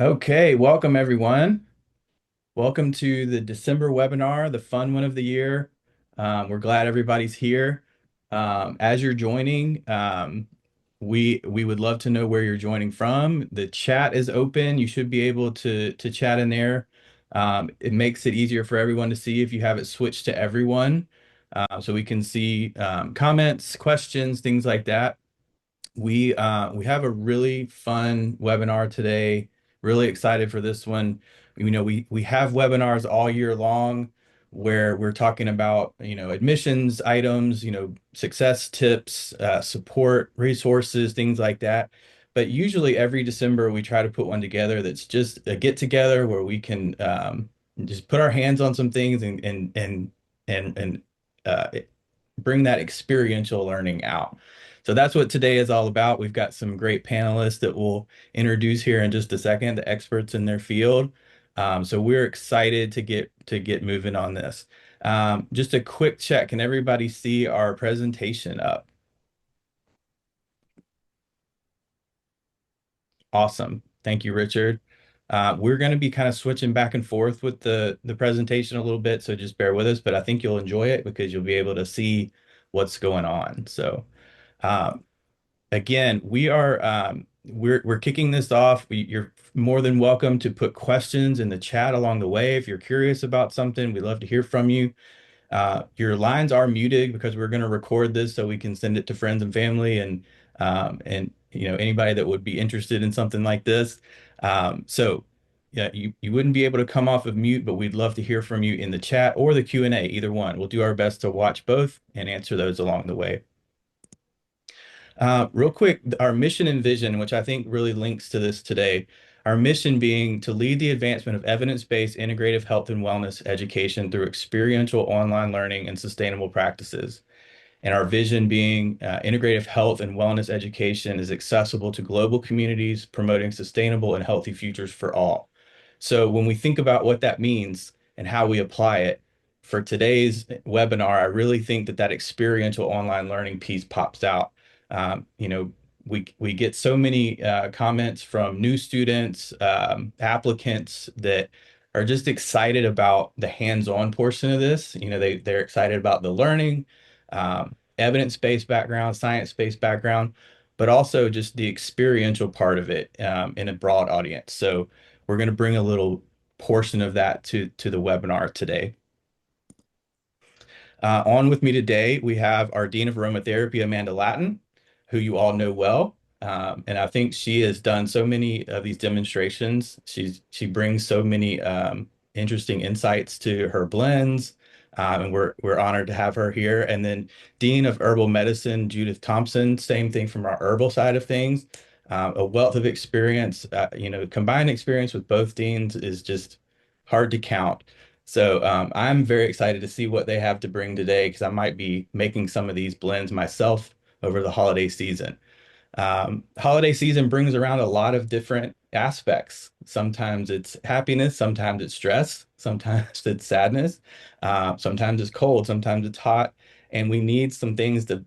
Okay, welcome everyone. Welcome to the December webinar, the fun one of the year. We're glad everybody's here. As you're joining, we would love to know where you're joining from. The chat is open. You should be able to chat in there. It makes it easier for everyone to see if you have it switched to everyone, so we can see comments, questions, things like that. We have a really fun webinar today. Really excited for this one. We have webinars all year long where we're talking about, admissions items, success tips, support resources, things like that. But usually every December we try to put one together that's just a get together where we can just put our hands on some things and uh, bring that experiential learning out. So that's what today is all about. We've got some great panelists that we'll introduce here in just a second, the experts in their field. So we're excited to get moving on this. Just a quick check. Can everybody see our presentation up? Awesome. Thank you, Richard. We're going to be kind of switching back and forth with the presentation a little bit, so just bear with us, but I think you'll enjoy it because you'll be able to see what's going on. So, um, again, we're kicking this off. You're more than welcome to put questions in the chat along the way. If you're curious about something, we'd love to hear from you. Your lines are muted because we're going to record this so we can send it to friends and family and anybody that would be interested in something like this. So yeah, you wouldn't be able to come off of mute, but we'd love to hear from you in the chat or the Q&A, either one. We'll do our best to watch both and answer those along the way. Real quick, our mission and vision, which I think really links to this today, our mission being to lead the advancement of evidence-based integrative health and wellness education through experiential online learning and sustainable practices. And our vision being integrative health and wellness education is accessible to global communities, promoting sustainable and healthy futures for all. So when we think about what that means and how we apply it, for today's webinar, I really think that experiential online learning piece pops out. We get so many comments from new students, applicants that are just excited about the hands-on portion of this. They're excited about the learning, evidence-based background, science-based background, but also just the experiential part of it in a broad audience. So we're going to bring a little portion of that to the webinar today. On with me today, we have our Dean of Aromatherapy, Amanda Lattin, who you all know well. And I think she has done so many of these demonstrations. She brings so many interesting insights to her blends. And we're honored to have her here. And then Dean of Herbal Medicine, Judith Thompson, same thing from our herbal side of things. A wealth of experience. Combined experience with both deans is just hard to count. So I'm very excited to see what they have to bring today because I might be making some of these blends myself over the holiday season. Holiday season brings around a lot of different aspects. Sometimes it's happiness, sometimes it's stress, sometimes it's sadness, sometimes it's cold, sometimes it's hot, and we need some things to,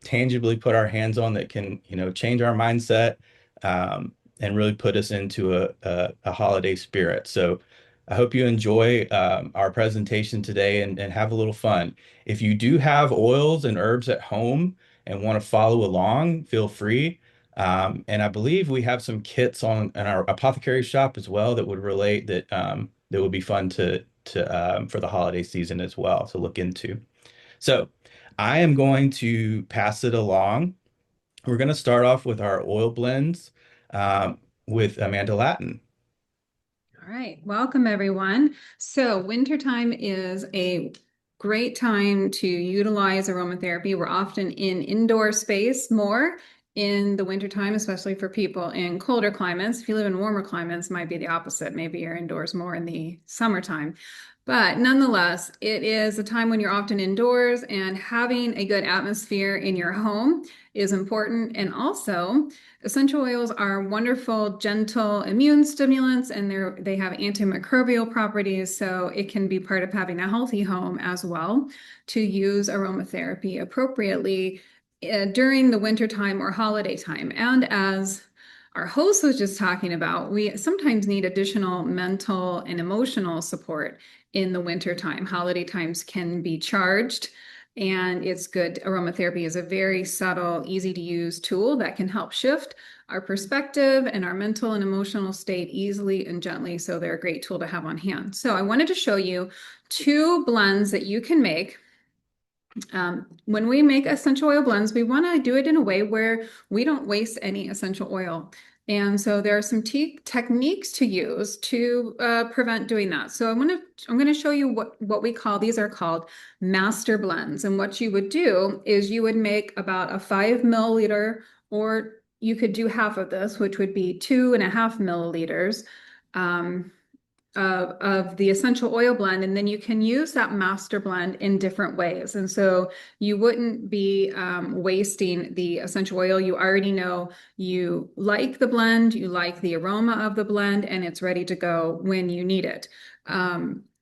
tangibly put our hands on that can, change our mindset, and really put us into a holiday spirit. So I hope you enjoy our presentation today and have a little fun. If you do have oils and herbs at home, and want to follow along, feel free. And I believe we have some kits on in our apothecary shop as well that would relate that would be fun to for the holiday season as well to look into. So I am going to pass it along. We're going to start off with our oil blends with Amanda Lattin. All right, welcome everyone. So wintertime is a great time to utilize aromatherapy. We're often in indoor space more in the wintertime, especially for people in colder climates. If you live in warmer climates, it might be the opposite. Maybe you're indoors more in the summertime. But nonetheless, it is a time when you're often indoors, and having a good atmosphere in your home is important. And also, essential oils are wonderful, gentle immune stimulants, and they have antimicrobial properties, so it can be part of having a healthy home as well to use aromatherapy appropriately during the winter time or holiday time. And as our host was just talking about, we sometimes need additional mental and emotional support in the winter time. Holiday times can be charged, and it's good. Aromatherapy is a very subtle, easy to use tool that can help shift our perspective and our mental and emotional state easily and gently. So they're a great tool to have on hand. So I wanted to show you two blends that you can make. When we make essential oil blends, we want to do it in a way where we don't waste any essential oil. And so there are some techniques to use to prevent doing that. So I'm going to show you what we call, these are called master blends. And what you would do is you would make about a 5 milliliter, or you could do half of this, which would be 2.5 milliliters. Um, of the essential oil blend, and then you can use that master blend in different ways. And so you wouldn't be wasting the essential oil. You already know you like the blend, you like the aroma of the blend, and it's ready to go when you need it.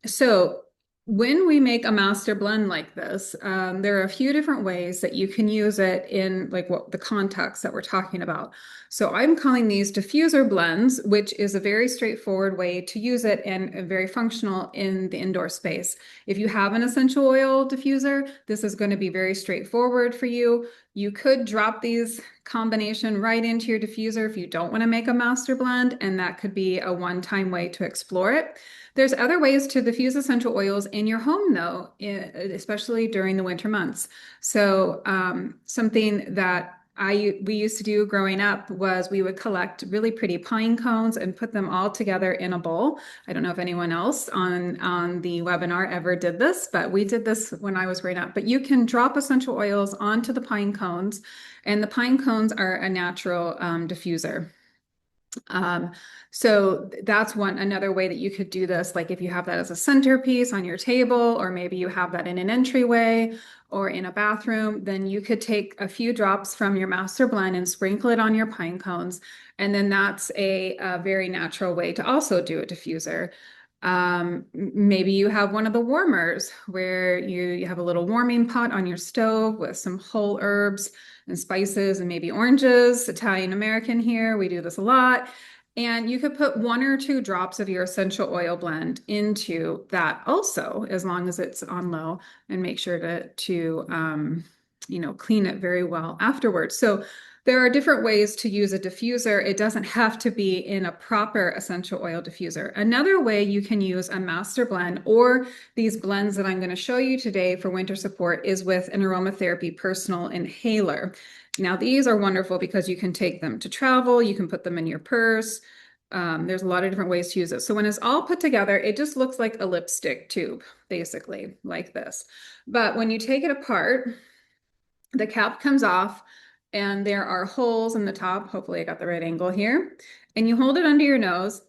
So when we make a master blend like this, there are a few different ways that you can use it in like what the context that we're talking about. So I'm calling these diffuser blends, which is a very straightforward way to use it and very functional in the indoor space. If you have an essential oil diffuser, this is going to be very straightforward for you. You could drop these combination right into your diffuser if you don't want to make a master blend, and that could be a one-time way to explore it. There's other ways to diffuse essential oils in your home, though, especially during the winter months. So something that we used to do growing up was we would collect really pretty pine cones and put them all together in a bowl. I don't know if anyone else on the webinar ever did this, but we did this when I was growing up. But you can drop essential oils onto the pine cones, and the pine cones are a natural diffuser. Um, so that's another way that you could do this. Like if you have that as a centerpiece on your table, or maybe you have that in an entryway or in a bathroom, then you could take a few drops from your master blend and sprinkle it on your pine cones. And then that's a very natural way to also do a diffuser. Maybe you have one of the warmers where you have a little warming pot on your stove with some whole herbs and spices and maybe oranges. Italian American here, we do this a lot. And you could put 1 or 2 drops of your essential oil blend into that also, as long as it's on low, and make sure to clean it very well afterwards. So there are different ways to use a diffuser. It doesn't have to be in a proper essential oil diffuser. Another way you can use a master blend, or these blends that I'm going to show you today for winter support, is with an aromatherapy personal inhaler. Now, these are wonderful because you can take them to travel, you can put them in your purse. There's a lot of different ways to use it. So when it's all put together, it just looks like a lipstick tube, basically, like this. But when you take it apart, the cap comes off, and there are holes in the top. Hopefully I got the right angle here. And you hold it under your nose,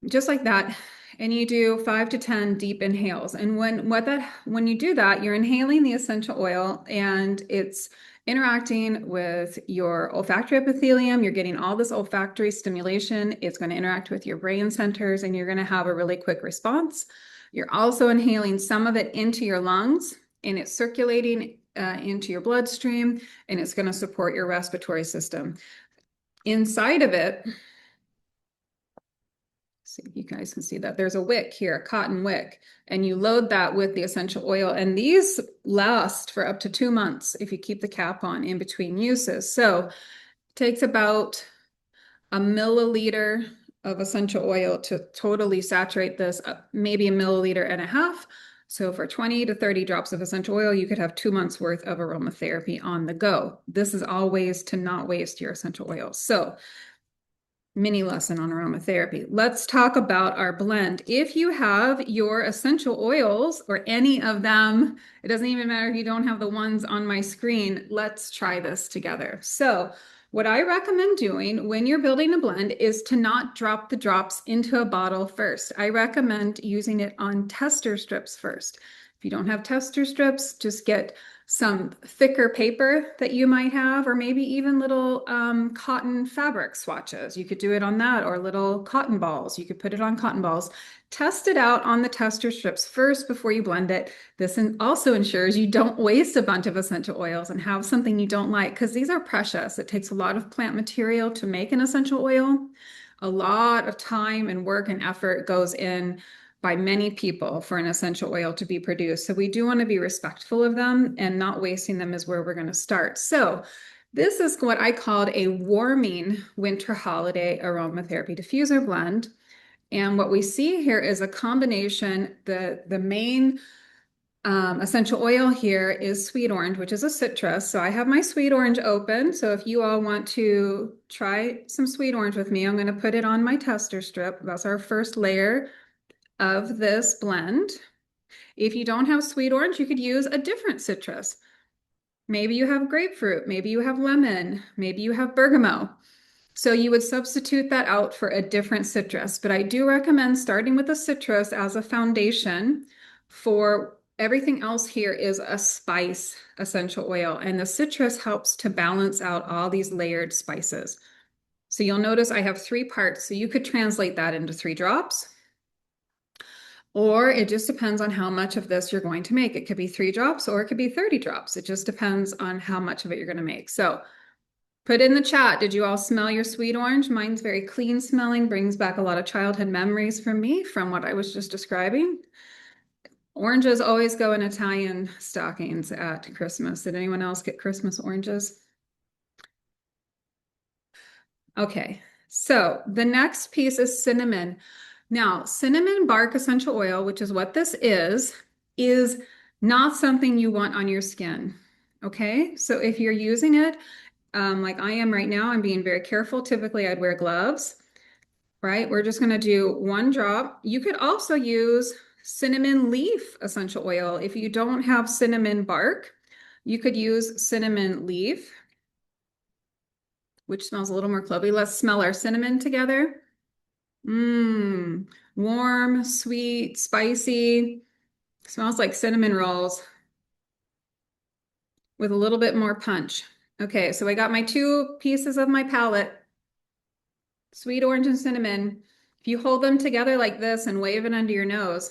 just like that. And you do 5 to 10 deep inhales. And when you do that, you're inhaling the essential oil, and it's interacting with your olfactory epithelium. You're getting all this olfactory stimulation. It's going to interact with your brain centers, and you're going to have a really quick response. You're also inhaling some of it into your lungs, and it's circulating into your bloodstream, and it's going to support your respiratory system. Inside of it, see if you guys can see that, there's a wick here, a cotton wick, and you load that with the essential oil, and these last for up to 2 months if you keep the cap on in between uses. So it takes about a milliliter of essential oil to totally saturate this, maybe 1.5 milliliters. So for 20 to 30 drops of essential oil, you could have 2 months worth of aromatherapy on the go. This is always to not waste your essential oil. So mini lesson on aromatherapy. Let's talk about our blend. If you have your essential oils, or any of them, it doesn't even matter if you don't have the ones on my screen, let's try this together. So what I recommend doing when you're building a blend is to not drop the drops into a bottle first. I recommend using it on tester strips first. If you don't have tester strips, just get some thicker paper that you might have, or maybe even little cotton fabric swatches. You could do it on that, or little cotton balls. You could put it on cotton balls. Test it out on the tester strips first before you blend it. This also ensures you don't waste a bunch of essential oils and have something you don't like, because these are precious. It takes a lot of plant material to make an essential oil. A lot of time and work and effort goes in by many people for an essential oil to be produced. So we do want to be respectful of them, and not wasting them is where we're going to start. So this is what I called a warming winter holiday aromatherapy diffuser blend. And what we see here is a combination. The main essential oil here is sweet orange, which is a citrus. So I have my sweet orange open. So if you all want to try some sweet orange with me, I'm going to put it on my tester strip. That's our first layer of this blend. If you don't have sweet orange, you could use a different citrus. Maybe you have grapefruit, maybe you have lemon, maybe you have bergamot. So you would substitute that out for a different citrus. But I do recommend starting with a citrus as a foundation. For everything else here is a spice essential oil, and the citrus helps to balance out all these layered spices. So you'll notice I have 3 parts, so you could translate that into 3 drops. Or it just depends on how much of this you're going to make. It could be 3 drops or it could be 30 drops. It just depends on how much of it you're going to make. So put in the chat, did you all smell your sweet orange? Mine's very clean smelling, brings back a lot of childhood memories for me from what I was just describing. Oranges always go in Italian stockings at Christmas. Did anyone else get Christmas oranges? Okay, so the next piece is cinnamon. Now, cinnamon bark essential oil, which is what this is not something you want on your skin. Okay, so if you're using it, like I am right now, I'm being very careful. Typically, I'd wear gloves, right? We're just going to do 1 drop. You could also use cinnamon leaf essential oil. If you don't have cinnamon bark, you could use cinnamon leaf, which smells a little more clovey. Let's smell our cinnamon together. Mmm, warm, sweet, spicy. Smells like cinnamon rolls with a little bit more punch. Okay, so I got my 2 pieces of my palette, sweet orange and cinnamon. If you hold them together like this and wave it under your nose,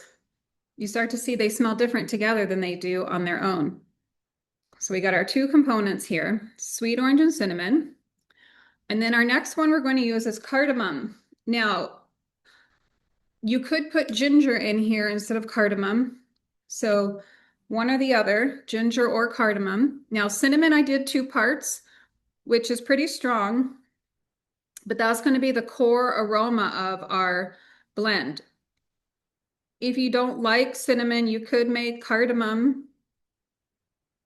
you start to see they smell different together than they do on their own. So we got our 2 components here, sweet orange and cinnamon. And then our next one we're going to use is cardamom. Now, you could put ginger in here instead of cardamom. So one or the other, ginger or cardamom. Now, cinnamon, I did 2 parts, which is pretty strong, but that's going to be the core aroma of our blend. If you don't like cinnamon, you could make cardamom.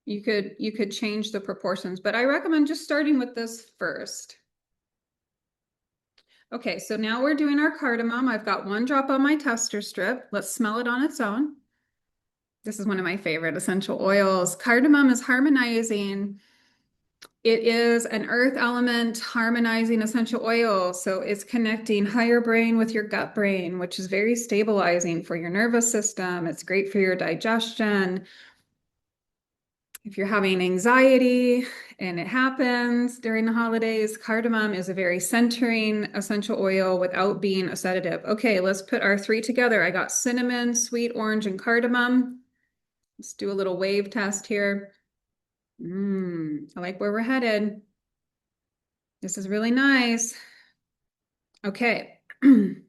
You could change the proportions, but I recommend just starting with this first. Okay, so now we're doing our cardamom. I've got 1 drop on my tester strip. Let's smell it on its own. This is one of my favorite essential oils. Cardamom is harmonizing. It is an earth element harmonizing essential oil. So it's connecting higher brain with your gut brain, which is very stabilizing for your nervous system. It's great for your digestion. If you're having anxiety and it happens during the holidays, cardamom is a very centering essential oil without being a sedative. Okay, let's put our 3 together. I got cinnamon, sweet orange, and cardamom. Let's do a little wave test here. I like where we're headed. This is really nice. Okay,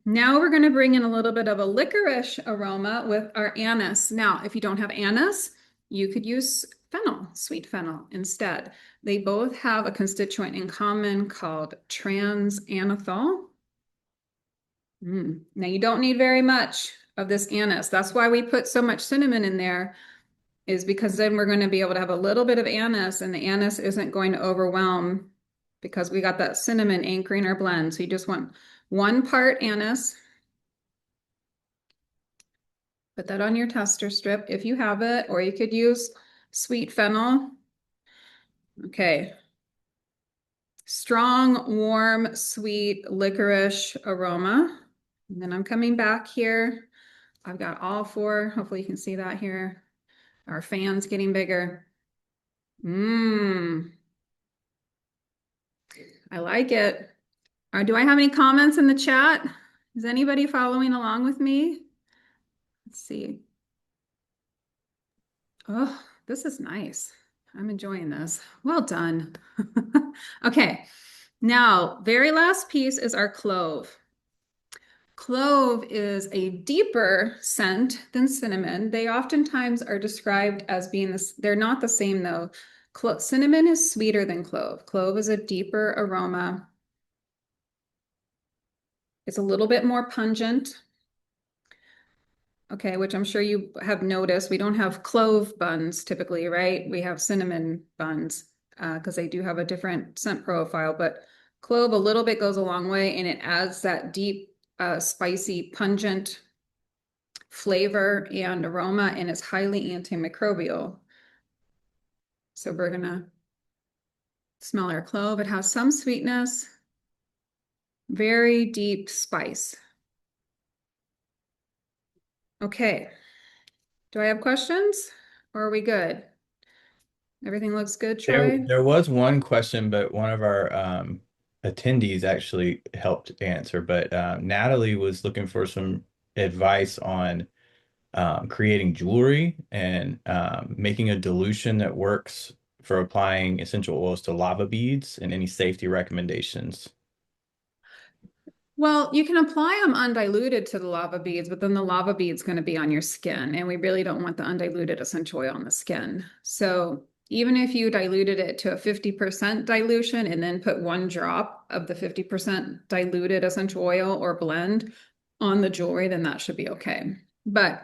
now we're going to bring in a little bit of a licorice aroma with our anise. Now, if you don't have anise, you could use fennel, sweet fennel instead. They both have a constituent in common called trans-anethol. Now, you don't need very much of this anise. That's why we put so much cinnamon in there, is because then we're going to be able to have a little bit of anise, and the anise isn't going to overwhelm because we got that cinnamon anchoring our blend. So you just want 1 part anise. Put that on your tester strip if you have it, or you could use sweet fennel. Okay. Strong, warm, sweet licorice aroma. And then I'm coming back here. I've got all 4. Hopefully you can see that here. Our fan's getting bigger. Mmm, I like it. Do I have any comments in the chat? Is anybody following along with me? Let's see. Oh, this is nice. I'm enjoying this. Well done. Okay, now, very last piece is our clove. Clove is a deeper scent than cinnamon. They oftentimes are described as being this, they're not the same though. Cinnamon is sweeter than clove. Clove is a deeper aroma. It's a little bit more pungent. Okay, which I'm sure you have noticed. We don't have clove buns typically, right? We have cinnamon buns because they do have a different scent profile, but clove a little bit goes a long way and it adds that deep, spicy, pungent flavor and aroma, and it's highly antimicrobial. So we're gonna smell our clove. It has some sweetness, very deep spice. Okay, do I have questions or are we good? Everything looks good, Troy? There was one question, but one of our attendees actually helped answer. But Natalie was looking for some advice on creating jewelry and making a dilution that works for applying essential oils to lava beads and any safety recommendations. Well, you can apply them undiluted to the lava beads, but then the lava bead's going to be on your skin, and we really don't want the undiluted essential oil on the skin. So even if you diluted it to a 50% dilution and then put one drop of the 50% diluted essential oil or blend on the jewelry, then that should be okay. But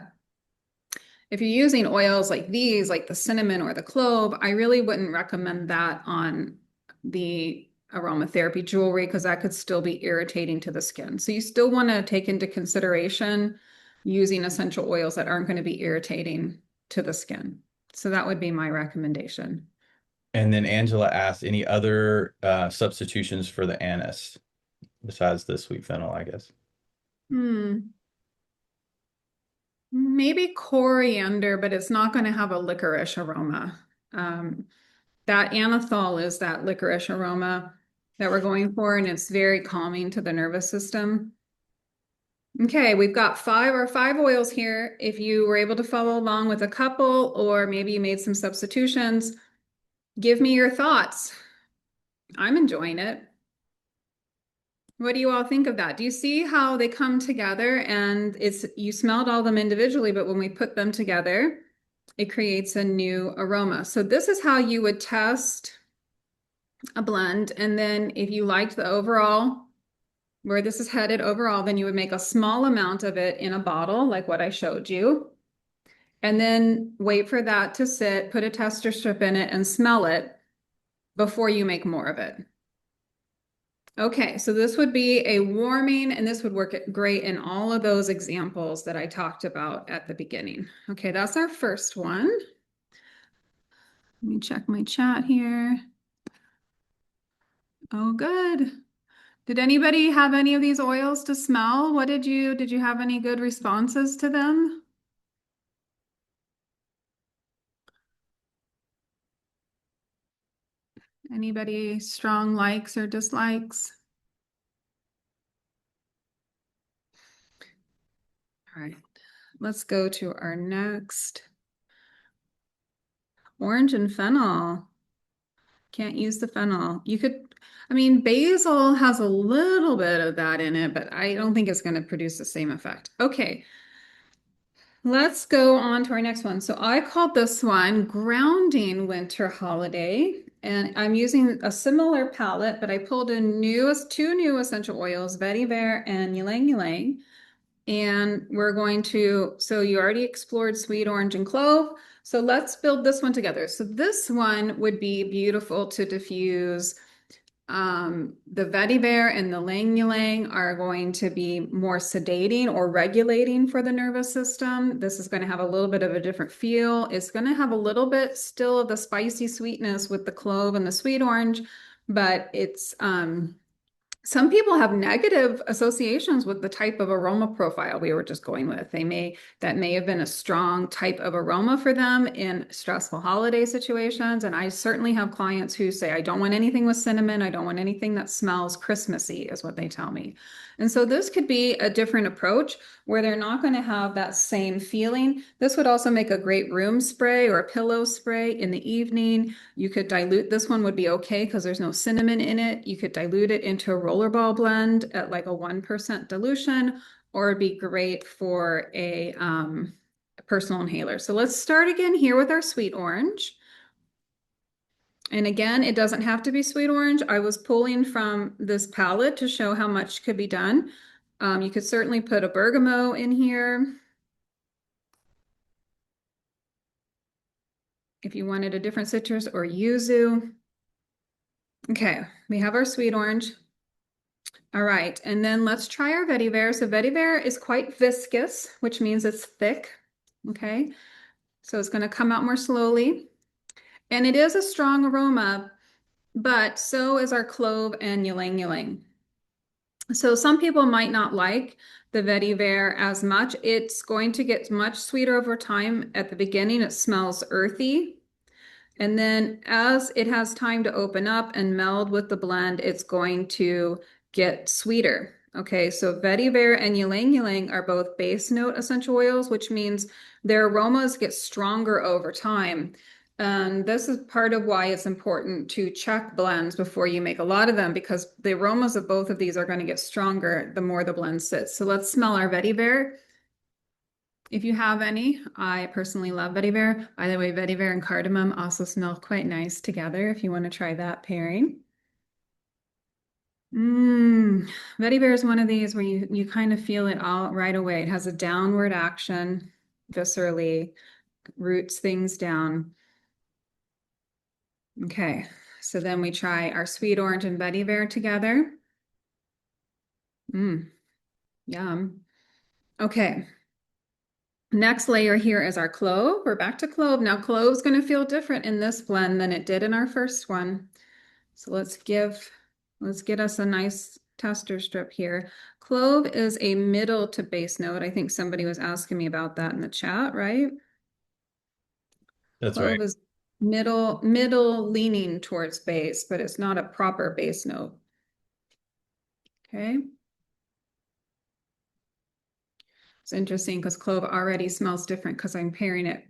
if you're using oils like these, like the cinnamon or the clove, I really wouldn't recommend that on the aromatherapy jewelry because that could still be irritating to the skin. So you still want to take into consideration using essential oils that aren't going to be irritating to the skin. So that would be my recommendation. And then Angela asked any other substitutions for the anise besides the sweet fennel, I guess. Hmm. Maybe coriander, but it's not going to have a licorice aroma. Um, that anethol is that licorice aroma that we're going for, and it's very calming to the nervous system. Okay, we've got five oils here. If you were able to follow along with a couple, or maybe you made some substitutions, give me your thoughts. I'm enjoying it. What do you all think of that? Do you see how they come together and it's you smelled all them individually, but when we put them together, it creates a new aroma. So this is how you would test a blend. And then if you liked the overall, where this is headed overall, then you would make a small amount of it in a bottle, like what I showed you. And then wait for that to sit, put a tester strip in it and smell it before you make more of it. Okay, so this would be a warming, and this would work great in all of those examples that I talked about at the beginning. Okay, that's our first one. Let me check my chat here. Oh, good. Did anybody have any of these oils to smell? Did you have any good responses to them? Anybody strong likes or dislikes? All right, let's go to our next. Orange and fennel. Can't use the fennel. You could, I mean, basil has a little bit of that in it, but I don't think it's going to produce the same effect. Okay, let's go on to our next one. So I called this one Grounding Winter Holiday, and I'm using a similar palette, but I pulled in two new essential oils, vetiver and ylang ylang. And we're going to, so you already explored sweet orange and clove. So let's build this one together. So this one would be beautiful to diffuse. The vetiver and the ylang ylang are going to be more sedating or regulating for the nervous system. This is going to have a little bit of a different feel. It's going to have a little bit still of the spicy sweetness with the clove and the sweet orange, but it's some people have negative associations with the type of aroma profile we were just going with. That may have been a strong type of aroma for them in stressful holiday situations. And I certainly have clients who say, I don't want anything with cinnamon. I don't want anything that smells Christmassy, is what they tell me. And so this could be a different approach where they're not going to have that same feeling. This would also make a great room spray or a pillow spray in the evening. You could dilute, this one would be okay because there's no cinnamon in it. You could dilute it into a rollerball blend at like a 1% dilution, or it'd be great for a personal inhaler. So let's start again here with our sweet orange. And again, it doesn't have to be sweet orange. I was pulling from this palette to show how much could be done. You could certainly put a bergamot in here if you wanted a different citrus, or yuzu. Okay, we have our sweet orange. All right, and then let's try our vetiver. So vetiver is quite viscous, which means it's thick. Okay, so it's going to come out more slowly. And it is a strong aroma, but so is our clove and ylang ylang. So some people might not like the vetiver as much. It's going to get much sweeter over time. At the beginning, it smells earthy. And then as it has time to open up and meld with the blend, it's going to get sweeter. Okay, so vetiver and ylang ylang are both base note essential oils, which means their aromas get stronger over time. And this is part of why it's important to check blends before you make a lot of them, because the aromas of both of these are going to get stronger the more the blend sits. So let's smell our vetiver. If you have any, I personally love vetiver. By the way, vetiver and cardamom also smell quite nice together if you want to try that pairing. Mmm, vetiver is one of these where you kind of feel it all right away. It has a downward action, viscerally, roots things down. Okay, so then we try our sweet orange and vetiver together. Mmm, yum. Okay, next layer here is our clove. We're back to clove. Now clove's going to feel different in this blend than it did in our first one. So let's get us a nice tester strip here. Clove is a middle to base note. I think somebody was asking me about that in the chat, right? That's right. Clove is middle leaning towards base, but it's not a proper base note. Okay. It's interesting because clove already smells different because I'm pairing it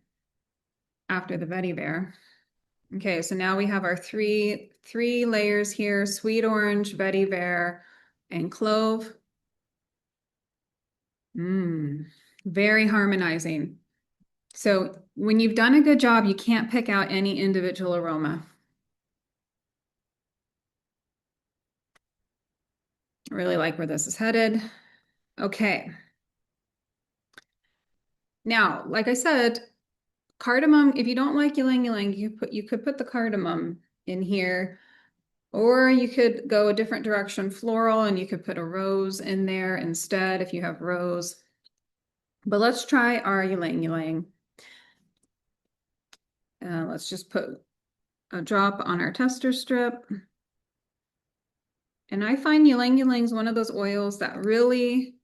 after the vetiver. Okay, so now we have our three layers here: sweet orange, vetiver, and clove. Mmm, very harmonizing. So when you've done a good job, you can't pick out any individual aroma. I really like where this is headed. Okay. Now, like I said, cardamom, if you don't like ylang ylang, you could put the cardamom in here, or you could go a different direction, floral, and you could put a rose in there instead if you have rose. But let's try our ylang ylang. Let's just put a drop on our tester strip. And I find ylang ylang is one of those oils that really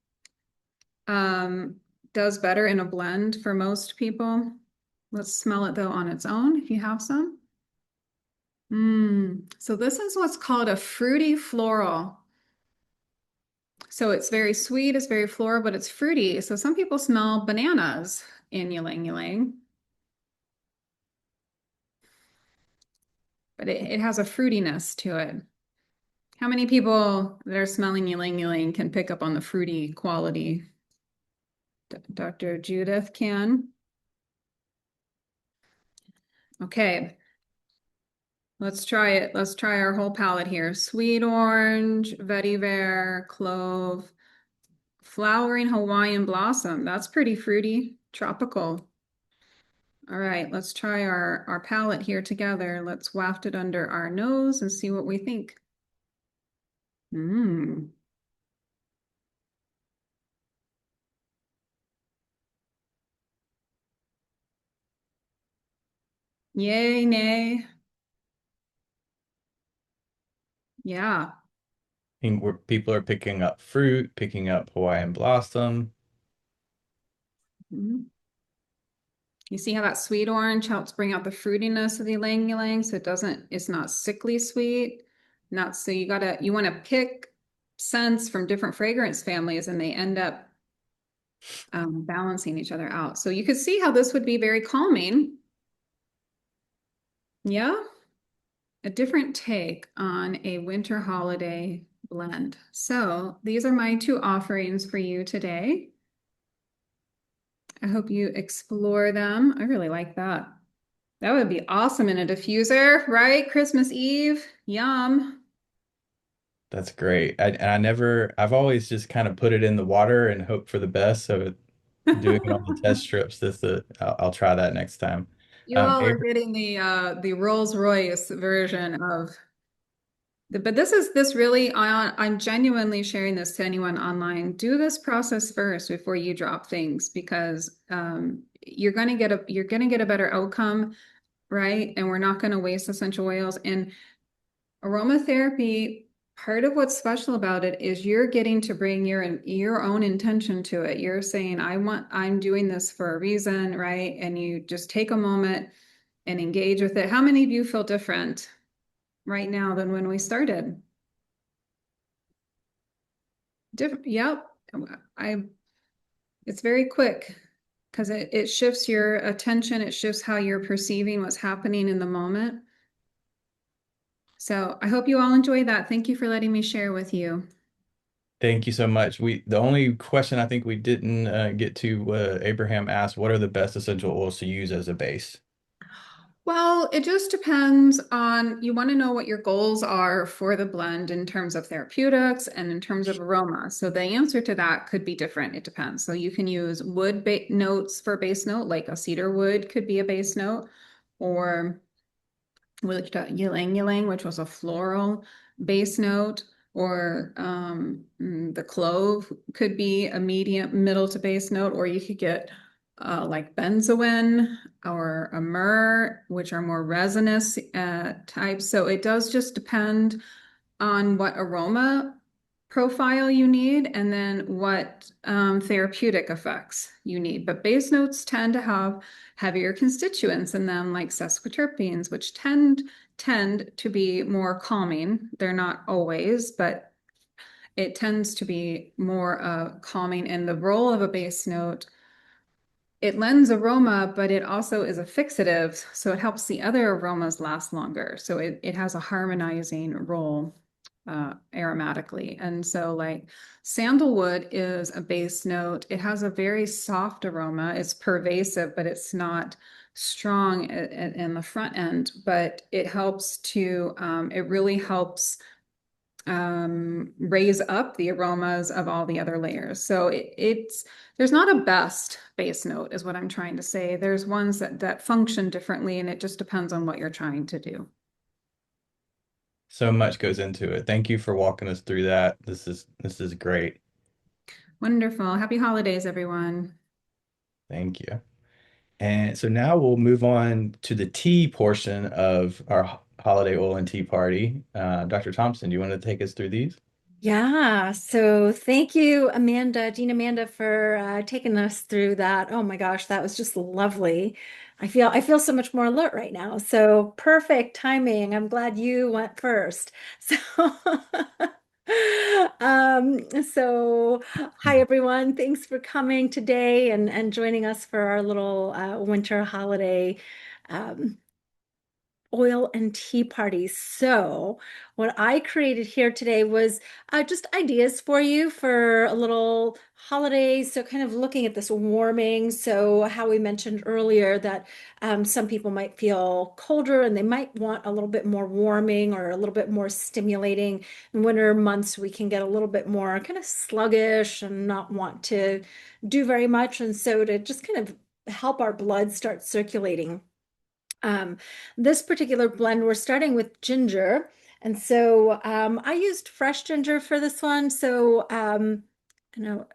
um, does better in a blend for most people. Let's smell it though on its own if you have some. So this is what's called a fruity floral. So it's very sweet, it's very floral, but it's fruity. So some people smell bananas in ylang ylang, but it has a fruitiness to it. How many people that are smelling ylang ylang can pick up on the fruity quality? Dr. Judith can. Okay, let's try it. Let's try our whole palette here. Sweet orange, vetiver, clove, flowering Hawaiian blossom. That's pretty fruity, tropical. All right, let's try our palette here together. Let's waft it under our nose and see what we think. Mmm. Yay, nay. Yeah. where people are picking up fruit, picking up Hawaiian blossom. Mhm. You see how that sweet orange helps bring out the fruitiness of the ylang ylang, so it's not sickly sweet. Not so you want to pick scents from different fragrance families and they end up balancing each other out. So you could see how this would be very calming. Yeah, a different take on a winter holiday blend. So these are my two offerings for you today. I hope you explore them. I really like that. That would be awesome in a diffuser, right? Christmas Eve. Yum. That's great. I've always just kind of put it in the water and hope for the best. So doing it on the test strips, I'll try that next time. You all are Abraham, getting the Rolls-Royce version of but this really I'm genuinely sharing this to anyone online. Do this process first before you drop things because you're gonna get a better outcome, right? And we're not gonna waste essential oils. And aromatherapy, part of what's special about it is you're getting to bring your own intention to it. You're saying, I'm doing this for a reason, right? And you just take a moment and engage with it. How many of you feel different right now than when we started? Different, yep. I it's very quick because it shifts your attention, it shifts how you're perceiving what's happening in the moment. So I hope you all enjoy that. Thank you for letting me share with you. thank you so much. The only question I think we didn't get to, Abraham asked, what are the best essential oils to use as a base? Well, it just depends on you want to know what your goals are for the blend in terms of therapeutics and in terms of aroma. So the answer to that could be different. It depends. So you can use wood ba notes for base note, like a cedar wood could be a base note, or we looked at ylang ylang, which was a floral base note, or the clove could be a medium, middle to base note, or you could get like benzoin or a myrrh, which are more resinous types. So it does just depend on what aroma profile you need and then what therapeutic effects you need. But base notes tend to have heavier constituents in them, like sesquiterpenes, which tend to be more calming. They're not always, but it tends to be more calming. And the role of a base note, it lends aroma, but it also is a fixative, so it helps the other aromas last longer. So it has a harmonizing role aromatically. And so like sandalwood is a base note. It has a very soft aroma. It's pervasive, but it's not strong in the front end, but it helps to, it really helps raise up the aromas of all the other layers. So there's not a best base note is what I'm trying to say. There's ones that function differently and it just depends on what you're trying to do. So much goes into it. Thank you for walking us through that. This is great. Wonderful. Happy holidays, everyone. Thank you. And so now we'll move on to the tea portion of our holiday oil and tea party. Dr. Thompson, do you want to take us through these? Yeah, so thank you, Jean Amanda, for taking us through that. Oh my gosh, that was just lovely. I feel so much more alert right now. So perfect timing. I'm glad you went first. So so hi everyone. Thanks for coming today and joining us for our little winter holiday um, oil and tea parties. So, what I created here today was just ideas for you for a little holiday. So, kind of looking at this warming. So, how we mentioned earlier that some people might feel colder and they might want a little bit more warming or a little bit more stimulating. In winter months, we can get a little bit more kind of sluggish and not want to do very much. And so, to just kind of help our blood start circulating. Um, this particular blend, we're starting with ginger. And so I used fresh ginger for this one. So I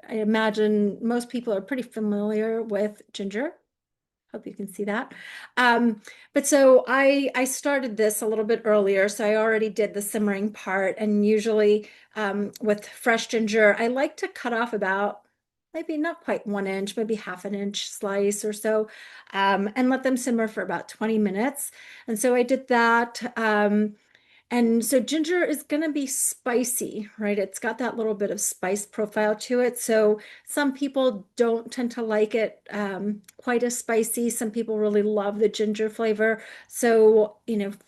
imagine most people are pretty familiar with ginger. Hope you can see that. But so I started this a little bit earlier, so I already did the simmering part. And usually with fresh ginger, I like to cut off about maybe not quite 1 inch, maybe half an inch slice or so, and let them simmer for about 20 minutes. And so I did that. And so ginger is going to be spicy, right? It's got that little bit of spice profile to it. So some people don't tend to like it quite as spicy. Some people really love the ginger flavor. So,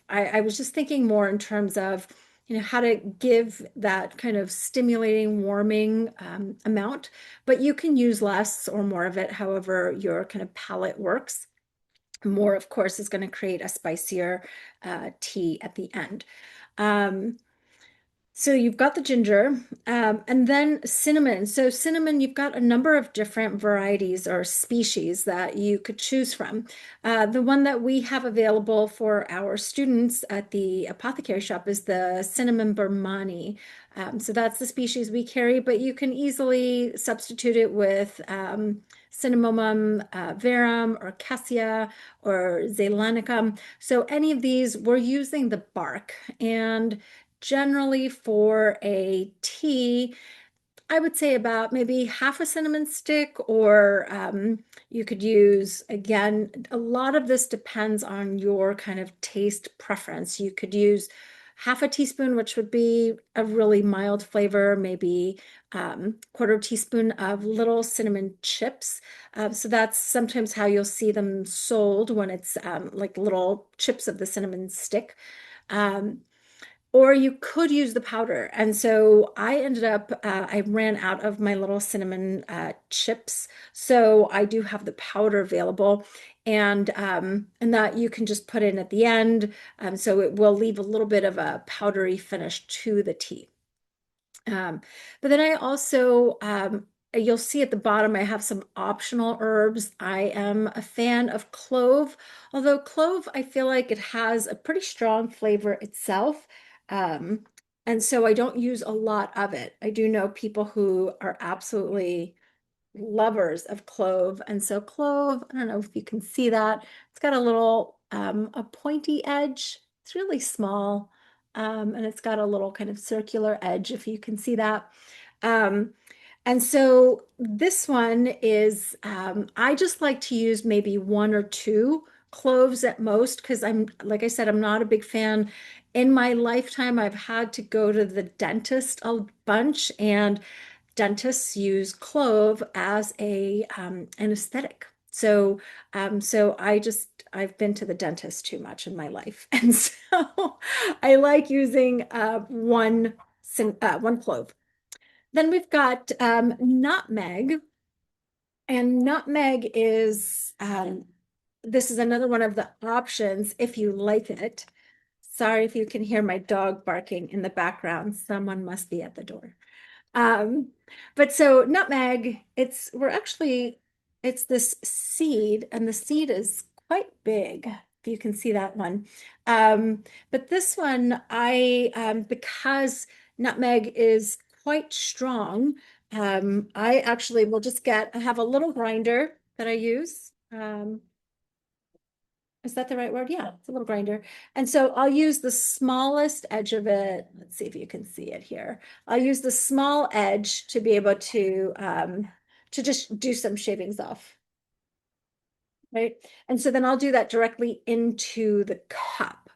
I was just thinking more in terms of, how to give that kind of stimulating, warming amount, but you can use less or more of it, however your kind of palate works. More, of course, is going to create a spicier tea at the end. Um, so you've got the ginger, and then cinnamon. So cinnamon, you've got a number of different varieties or species that you could choose from. The one that we have available for our students at the apothecary shop is the cinnamon Burmani. So that's the species we carry, but you can easily substitute it with Cinnamomum verum or cassia or zeylanicum. So any of these, we're using the bark. And generally for a tea, I would say about maybe half a cinnamon stick, or you could use, again, a lot of this depends on your kind of taste preference. You could use half a teaspoon, which would be a really mild flavor, maybe quarter teaspoon of little cinnamon chips. So that's sometimes how you'll see them sold when it's like little chips of the cinnamon stick. Um, or you could use the powder. And so I ended up, I ran out of my little cinnamon chips. So I do have the powder available. And that you can just put in at the end. So it will leave a little bit of a powdery finish to the tea. Um, but then I also, you'll see at the bottom, I have some optional herbs. I am a fan of clove, although clove, I feel like it has a pretty strong flavor itself. Um, and so I don't use a lot of it. I do know people who are absolutely lovers of clove. And so clove, I don't know if you can see that. It's got a little a pointy edge. It's really small. And it's got a little kind of circular edge, if you can see that. Um, and so this one is, I just like to use maybe one or two cloves at most, because like I said, I'm not a big fan. In my lifetime, I've had to go to the dentist a bunch, and dentists use clove as a anesthetic. So I've been to the dentist too much in my life, and so I like using one clove. Then we've got nutmeg, and nutmeg is this is another one of the options if you like it. Sorry if you can hear my dog barking in the background. Someone must be at the door. Um, but so nutmeg, it's this seed, and the seed is quite big, if you can see that one. But this one, because nutmeg is quite strong, I actually will I have a little grinder that I use. Is that the right word? Yeah, it's a little grinder. And so I'll use the smallest edge of it. Let's see if you can see it here. I'll use the small edge to be able to just do some shavings off. Right. And so then I'll do that directly into the cup.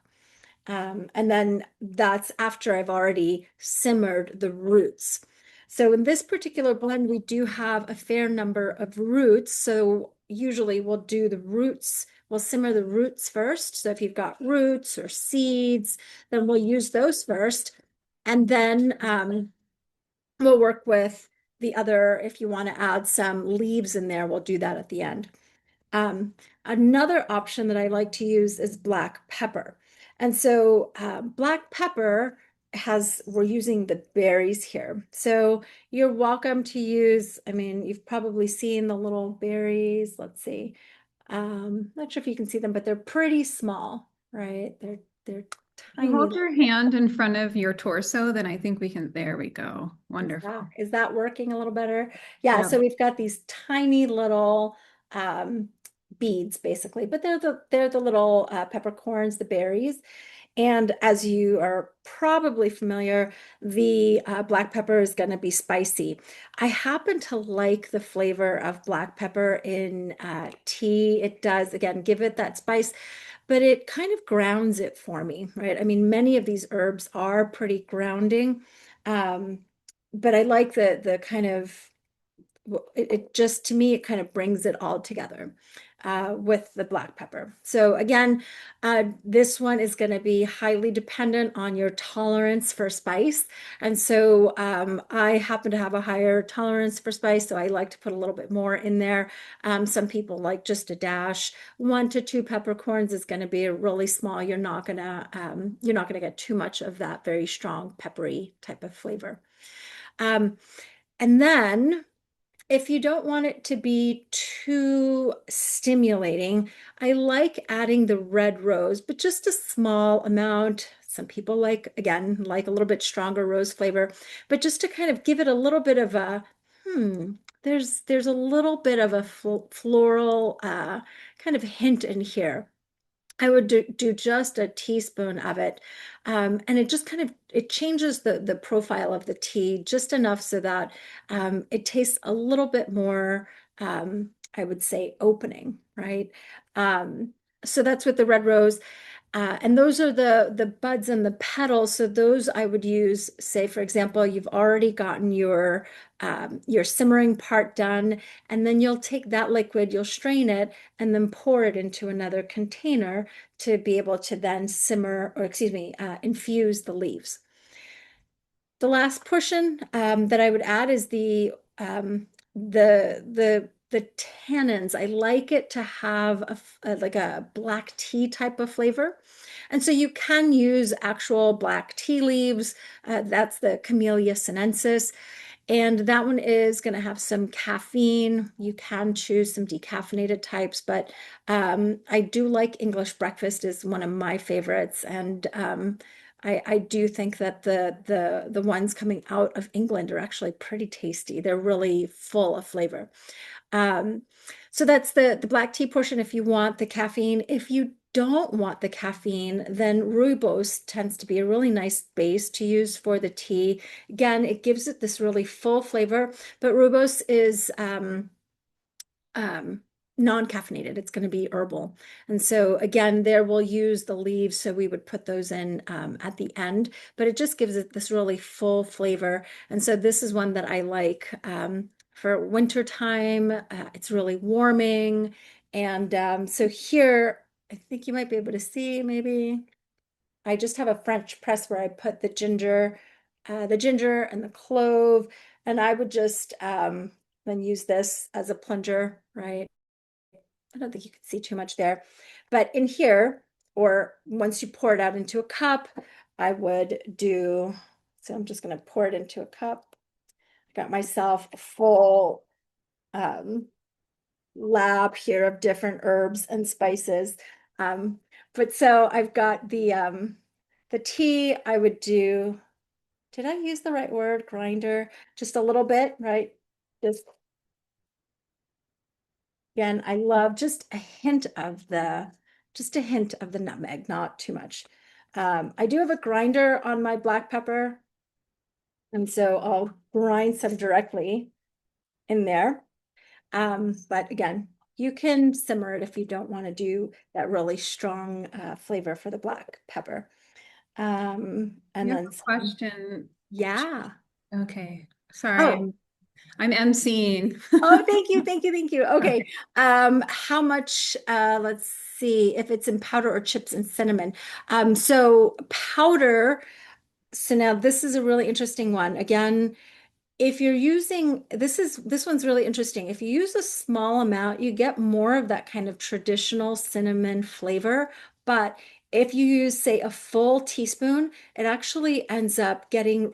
And then that's after I've already simmered the roots. So in this particular blend, we do have a fair number of roots. So usually we'll do the roots, we'll simmer the roots first. So if you've got roots or seeds, then we'll use those first. And then we'll work with the other, if you want to add some leaves in there, we'll do that at the end. Another option that I like to use is black pepper. And so black pepper we're using the berries here. So you're welcome to use, I mean, you've probably seen the little berries. Let's see. Not sure if you can see them, but they're pretty small, right? They're You tiny. hold your hand in front of your torso, then I think we can, there we go. Wonderful. Is that working a little better? Yeah, Yeah. so we've got these tiny little um, beads basically, but they're the little peppercorns, the berries. And as you are probably familiar, the black pepper is going to be spicy. I happen to like the flavor of black pepper in tea. It does, again, give it that spice, but it kind of grounds it for me, right? I mean, many of these herbs are pretty grounding, um, but I like the kind of it just, to me, it kind of brings it all together with the black pepper. So again, this one is going to be highly dependent on your tolerance for spice. And so I happen to have a higher tolerance for spice, so I like to put a little bit more in there. Some people like just a dash. 1 to 2 peppercorns is going to be really small. You're not gonna get too much of that very strong peppery type of flavor. And then if you don't want it to be too stimulating, I like adding the red rose, but just a small amount. Some people like, again, like a little bit stronger rose flavor, but just to kind of give it a little bit of a, hmm, there's a little bit of a floral kind of hint in here. I would do just a teaspoon of it. And it just kind of, it changes the profile of the tea just enough so that it tastes a little bit more, I would say, opening, right? Um, so that's with the red rose. And those are the buds and the petals. So those I would use, say, for example, you've already gotten your simmering part done, and then you'll take that liquid, you'll strain it, and then pour it into another container to be able to then simmer, or excuse me, infuse the leaves. The last portion that I would add is the tannins. I like it to have like a black tea type of flavor. And so you can use actual black tea leaves. That's the Camellia sinensis. And that one is going to have some caffeine. You can choose some decaffeinated types, but I do like English breakfast is one of my favorites. And I do think that the ones coming out of England are actually pretty tasty. They're really full of flavor. Um, so that's the black tea portion if you want the caffeine. If you don't want the caffeine, then rooibos tends to be a really nice base to use for the tea. Again, it gives it this really full flavor, but rooibos is um, non-caffeinated. It's going to be herbal. And so again, there we'll use the leaves. So we would put those in at the end, but it just gives it this really full flavor. And so this is one that I like for winter time. It's really warming. And so here, I think you might be able to see maybe. I just have a French press where I put the ginger and the clove, and I would just then use this as a plunger, right? I don't think you can see too much there, but in here, or once you pour it out into a cup, I would do, so I'm just going to pour it into a cup. I got myself a full um, lab here of different herbs and spices. Um, but so I've got the tea. I would do, did I use the right word? Grinder, just a little bit, right? Just again, I love just a hint of the nutmeg, not too much. I do have a grinder on my black pepper, and so I'll grind some directly in there. But again, you can simmer it if you don't want to do that really strong flavor for the black pepper. I And have then a some, question. yeah. Okay. Sorry, Oh, I'm emceeing. oh, thank you, thank you, thank you. Okay. How much, let's see if it's in powder or chips and cinnamon. So powder, so now this is a really interesting one. Again, if you're using, this one's really interesting. If you use a small amount, you get more of that kind of traditional cinnamon flavor. But if you use, say, a full teaspoon, it actually ends up getting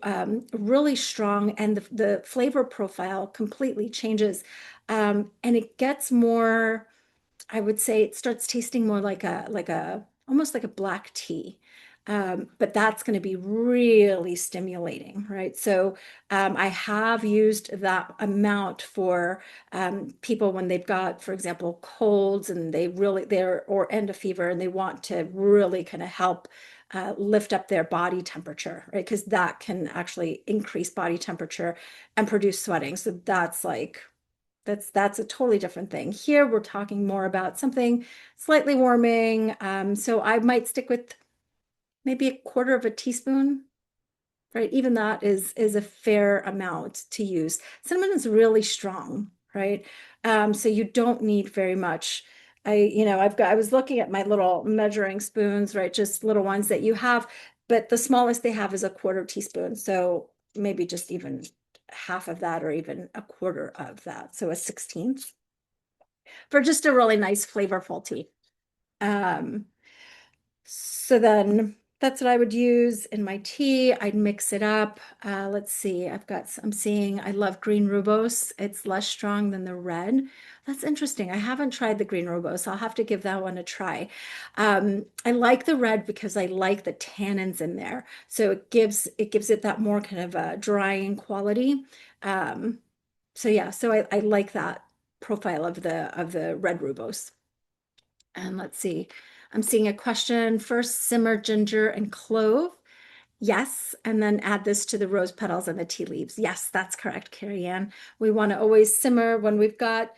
really strong, and the flavor profile completely changes. And it gets more, I would say it starts tasting more like a almost like a black tea. But that's going to be really stimulating, right? So I have used that amount for people when they've got, for example, colds and they're or end of fever and they want to really kind of help lift up their body temperature, right? Because that can actually increase body temperature and produce sweating. So that's a totally different thing. Here we're talking more about something slightly warming. So I might stick with maybe a quarter of a teaspoon, right? Even that is a fair amount to use. Cinnamon is really strong, right? So you don't need very much. I was looking at my little measuring spoons, right? Just little ones that you have, but the smallest they have is a quarter teaspoon. So maybe just even half of that or even a quarter of that. So a 16th for just a really nice flavorful tea. Um, so then that's what I would use in my tea. I'd mix it up. Let's see, I'm seeing, I love green rooibos. It's less strong than the red. That's interesting. I haven't tried the green rooibos. I'll have to give that one a try. I like the red because I like the tannins in there. So it gives it that more kind of a drying quality. Um, so yeah, so I like that profile of the red rooibos. And let's see, I'm seeing a question. First, simmer ginger and clove. Yes, and then add this to the rose petals and the tea leaves. Yes, that's correct, Carrie Ann. We want to always simmer when we've got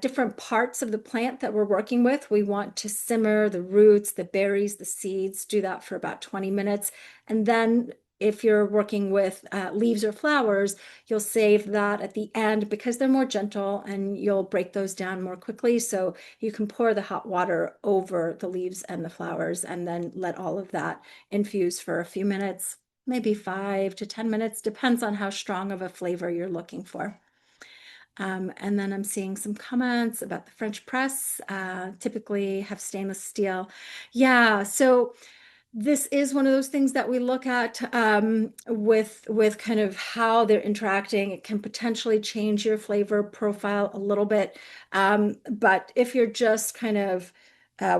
different parts of the plant that we're working with. We want to simmer the roots, the berries, the seeds, do that for about 20 minutes. And then if you're working with leaves or flowers, you'll save that at the end because they're more gentle and you'll break those down more quickly. So you can pour the hot water over the leaves and the flowers and then let all of that infuse for a few minutes, maybe 5 to 10 minutes, depends on how strong of a flavor you're looking for. And then I'm seeing some comments about the French press, typically have stainless steel. Yeah, so this is one of those things that we look at with kind of how they're interacting. It can potentially change your flavor profile a little bit. But if you're just kind of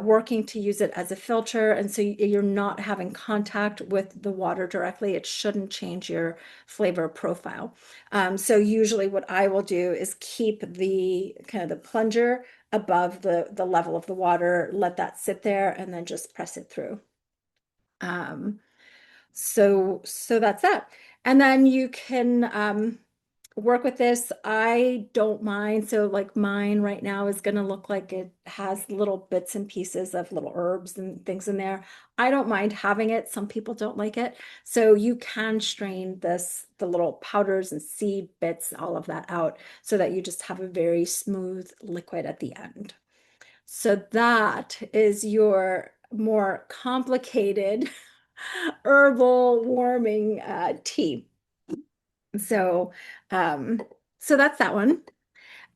working to use it as a filter, and so you're not having contact with the water directly, it shouldn't change your flavor profile. So usually what I will do is keep the kind of the plunger above the level of the water, let that sit there, and then just press it through. Um, so that's that. And then you can work with this. I don't mind. So like mine right now is going to look like it has little bits and pieces of little herbs and things in there. I don't mind having it. Some people don't like it. So you can strain the little powders and seed bits, all of that out so that you just have a very smooth liquid at the end. So that is your more complicated herbal warming tea. So, um, so that's that one.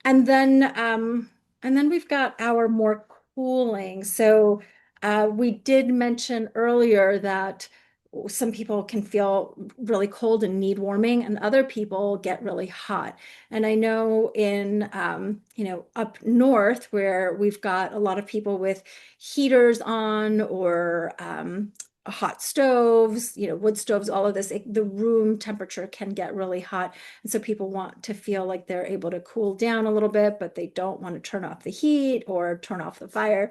And then we've got our more cooling. So we did mention earlier that some people can feel really cold and need warming, and other people get really hot. And I know in up north where we've got a lot of people with heaters on or hot stoves, wood stoves, all of this, the room temperature can get really hot. And so people want to feel like they're able to cool down a little bit, but they don't want to turn off the heat or turn off the fire.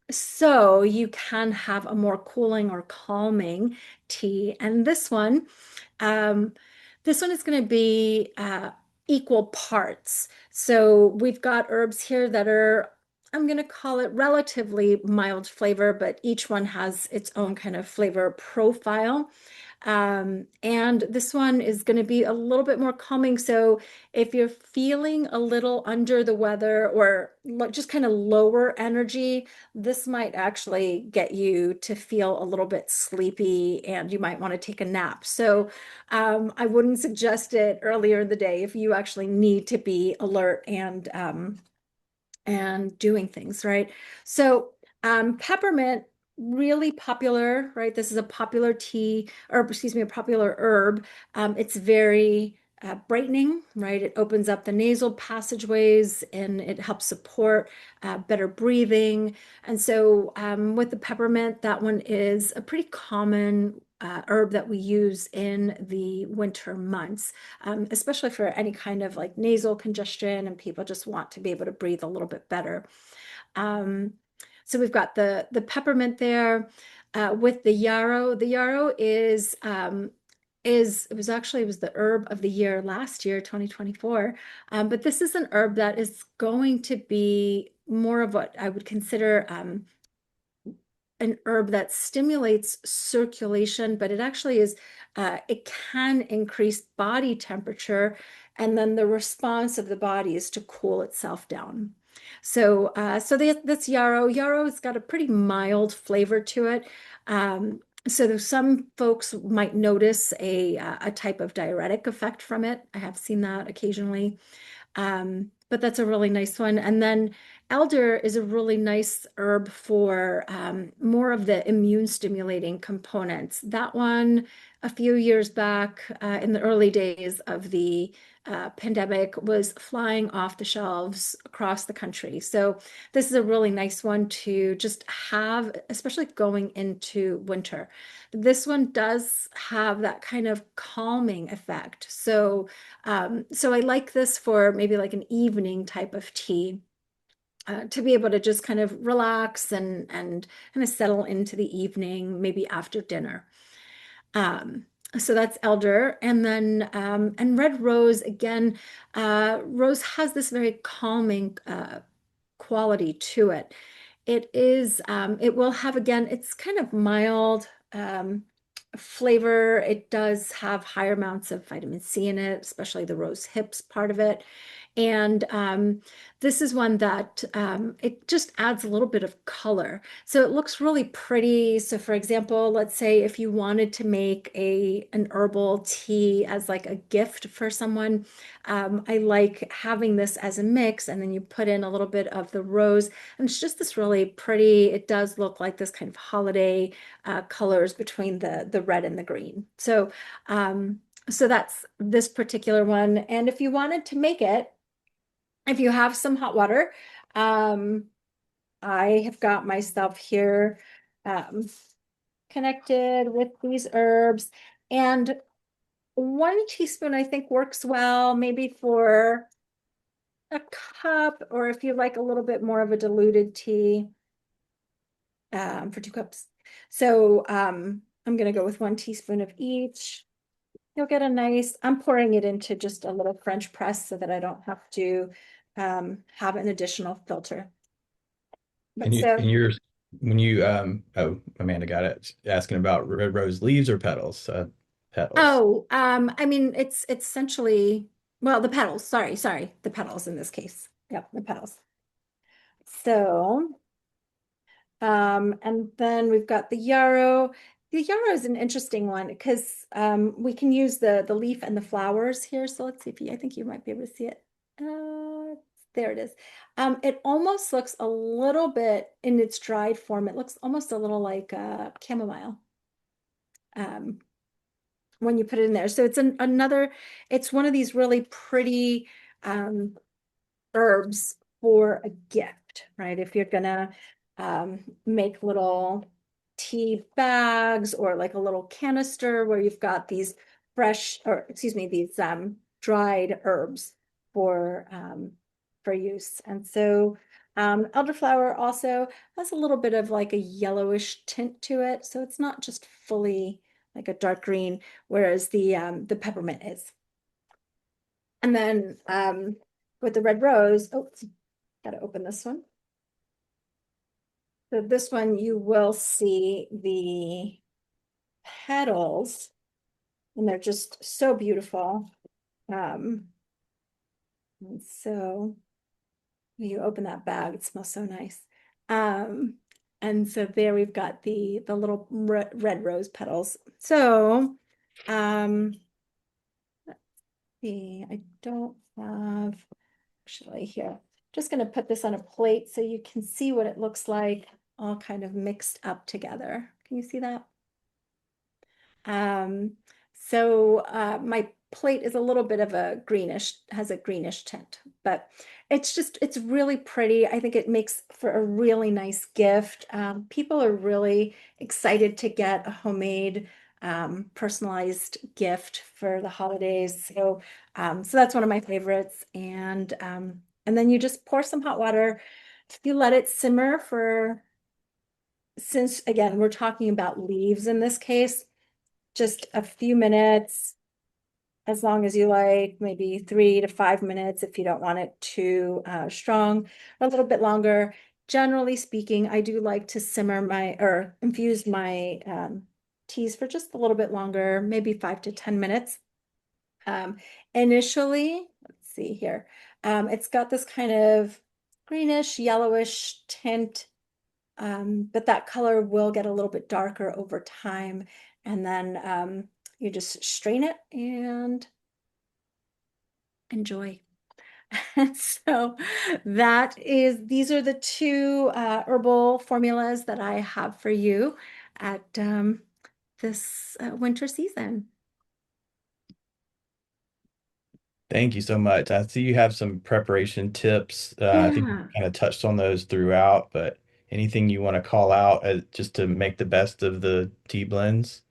So you can have a more cooling or calming tea. And um, this one is going to be equal parts. So we've got herbs here that are, I'm going to call it relatively mild flavor, but each one has its own kind of flavor profile. And this one is going to be a little bit more calming. So if you're feeling a little under the weather or just kind of lower energy, this might actually get you to feel a little bit sleepy and you might want to take a nap. So I wouldn't suggest it earlier in the day if you actually need to be alert and doing things, right? So peppermint, really popular, right? This is a popular tea, or excuse me, a popular herb. It's very brightening, right? It opens up the nasal passageways and it helps support better breathing. And so with the peppermint, that one is a pretty common herb that we use in the winter months, especially for any kind of like nasal congestion and people just want to be able to breathe a little bit better. So we've got the peppermint there with the yarrow. The yarrow it was the herb of the year last year, 2024. But this is an herb that is going to be more of what I would consider an herb that stimulates circulation, but it actually is, it can increase body temperature, and then the response of the body is to cool itself down. So, that's yarrow. Yarrow has got a pretty mild flavor to it. So there's some folks might notice a type of diuretic effect from it. I have seen that occasionally. But that's a really nice one. And then elder is a really nice herb for more of the immune stimulating components. That one, a few years back in the early days of the pandemic, was flying off the shelves across the country. So this is a really nice one to just have, especially going into winter. This one does have that kind of calming effect. So I like this for maybe like an evening type of tea. To be able to just kind of relax and kind of settle into the evening, maybe after dinner. Um, so that's elder, and then and red rose again. Rose has this very calming quality to it. It will have again, it's kind of mild flavor. It does have higher amounts of vitamin C in it, especially the rose hips part of it. And this is one that it just adds a little bit of color. So it looks really pretty. So for example, let's say if you wanted to make an herbal tea as like a gift for someone, I like having this as a mix, and then you put in a little bit of the rose, and it's just this really pretty, it does look like this kind of holiday colors between the red and the green. So that's this particular one. And if you wanted to make it, if you have some hot water, um, I have got myself here um, connected with these herbs, and 1 teaspoon I think works well, maybe for a cup, or if you like a little bit more of a diluted tea, for 2 cups. So I'm going to go with 1 teaspoon of each. You'll get a nice, I'm pouring it into just a little French press so that I don't have to have an additional filter. But And you so, and yours when you oh, Amanda got it asking about red rose leaves or petals. Petals. I mean, it's essentially, well, the petals, sorry, the petals in this case. Yep, the petals. So, and then we've got the yarrow. The yarrow is an interesting one because we can use the leaf and the flowers here. So let's see if you, I think you might be able to see it. There it is. It almost looks a little bit in its dried form. It looks almost a little like chamomile um, when you put it in there. So it's it's one of these really pretty um, herbs for a gift, right? If you're gonna make little tea bags or like a little canister where you've got these fresh, or excuse me, these dried herbs for use. And so elderflower also has a little bit of like a yellowish tint to it. So it's not just fully like a dark green, whereas the peppermint is. And then with the red rose, oh, gotta open this one. So this one you will see the petals, and they're just so beautiful. And so when you open that bag, it smells so nice. Um, and so there we've got the little red rose petals. So let's see, I don't have actually here. Just going to put this on a plate so you can see what it looks like all kind of mixed up together. Can you see that? My plate is a little bit of a greenish, has a greenish tint, but it's really pretty. I think it makes for a really nice gift. People are really excited to get a homemade, personalized gift for the holidays. So that's one of my favorites. And then you just pour some hot water. You let it simmer for, since again, we're talking about leaves in this case, just a few minutes, as long as you like, maybe 3 to 5 minutes if you don't want it too strong, a little bit longer. Generally speaking, I do like to simmer my or infuse my teas for just a little bit longer, maybe 5 to 10 minutes. Um, Initially, let's see here, it's got this kind of greenish, yellowish tint, but that color will get a little bit darker over time. And then you just strain it and enjoy. So these are the two herbal formulas that I have for you at this winter season. Thank you so much. I see you have some preparation tips. I think you Yeah. kind of touched on those throughout, but anything you want to call out just to make the best of the tea blends?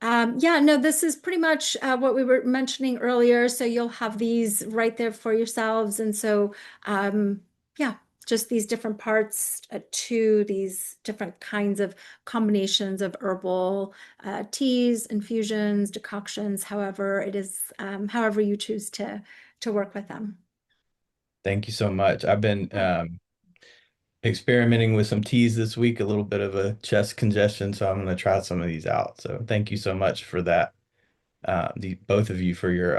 Yeah, no, this is pretty much what we were mentioning earlier. So you'll have these right there for yourselves. And so, yeah, just these different parts to these different kinds of combinations of herbal teas, infusions, decoctions, however it is, however you choose to work with them. Thank you so much. I've been Yeah. experimenting with some teas this week, a little bit of a chest congestion, so I'm going to try some of these out. So thank you so much for that, both of you for your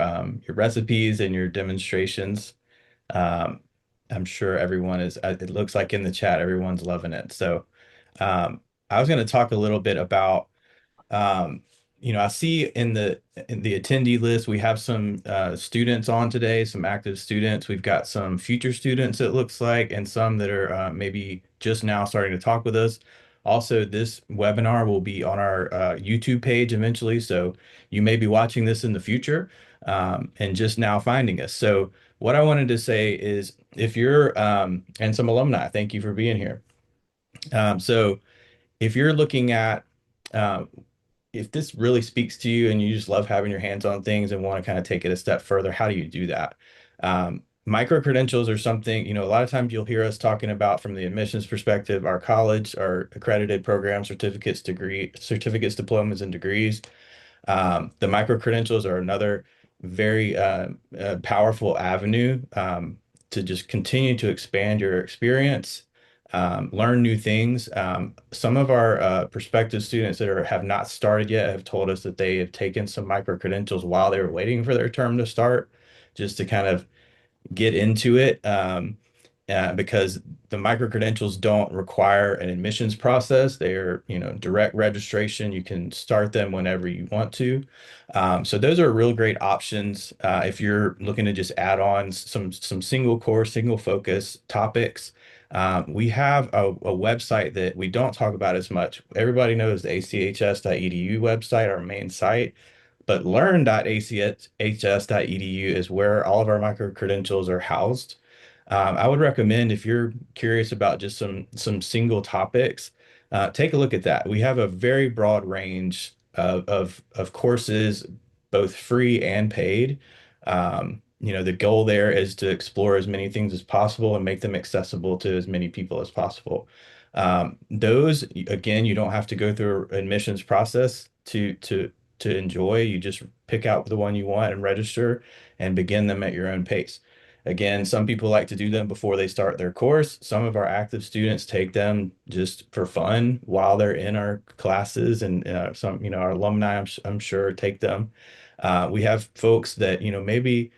recipes and your demonstrations. Um, I'm sure everyone is, it looks like in the chat, everyone's loving it. So um, I was going to talk a little bit about um, I see in the attendee list we have some students on today, some active students. We've got some future students, it looks like, and some that are maybe just now starting to talk with us. Also, this webinar will be on our YouTube page eventually, so you may be watching this in the future and just now finding us. So what I wanted to say is if you're and some alumni, thank you for being here. So if you're looking at uh, if this really speaks to you and you just love having your hands on things and want to kind of take it a step further, how do you do that? Micro credentials are something, a lot of times you'll hear us talking about from the admissions perspective, our college, our accredited program, certificates, diplomas, and degrees. The micro credentials are another very powerful avenue to just continue to expand your experience, learn new things. Some of our prospective students that have not started yet have told us that they have taken some micro credentials while they were waiting for their term to start, just to kind of get into it because the micro credentials don't require an admissions process. They are, direct registration. You can start them whenever you want to. So those are real great options if you're looking to just add on some single course, single focus topics. We have a website that we don't talk about as much. Everybody knows the achs.edu website, our main site. But learn.achs.edu is where all of our micro credentials are housed. I would recommend if you're curious about just some single topics, take a look at that. We have a very broad range of courses, both free and paid. The goal there is to explore as many things as possible and make them accessible to as many people as possible. Those, again, you don't have to go through an admissions process to enjoy. You just pick out the one you want and register and begin them at your own pace. Again, some people like to do them before they start their course. Some of our active students take them just for fun while they're in our classes, and some, our alumni, I'm sure, take them. We have folks that, maybe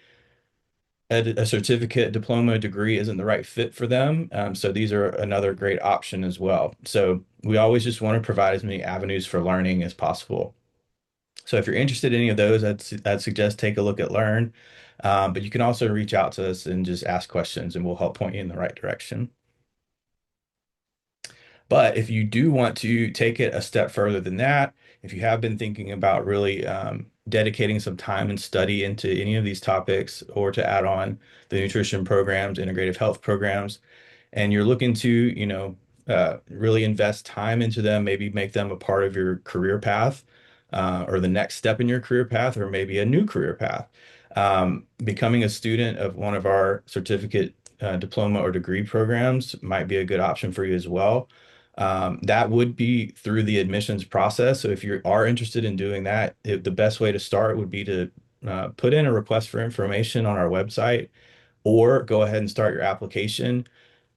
a certificate, diploma, degree isn't the right fit for them. So these are another great option as well. So we always just want to provide as many avenues for learning as possible. So if you're interested in any of those, I'd suggest take a look at Learn. But you can also reach out to us and just ask questions and we'll help point you in the right direction. But if you do want to take it a step further than that, if you have been thinking about really dedicating some time and study into any of these topics, or to add on the nutrition programs, integrative health programs, and you're looking to, really invest time into them, maybe make them a part of your career path, or the next step in your career path, or maybe a new career path. Becoming a student of one of our certificate, diploma or degree programs might be a good option for you as well. That would be through the admissions process. So if you are interested in doing that, the best way to start would be to put in a request for information on our website, or go ahead and start your application.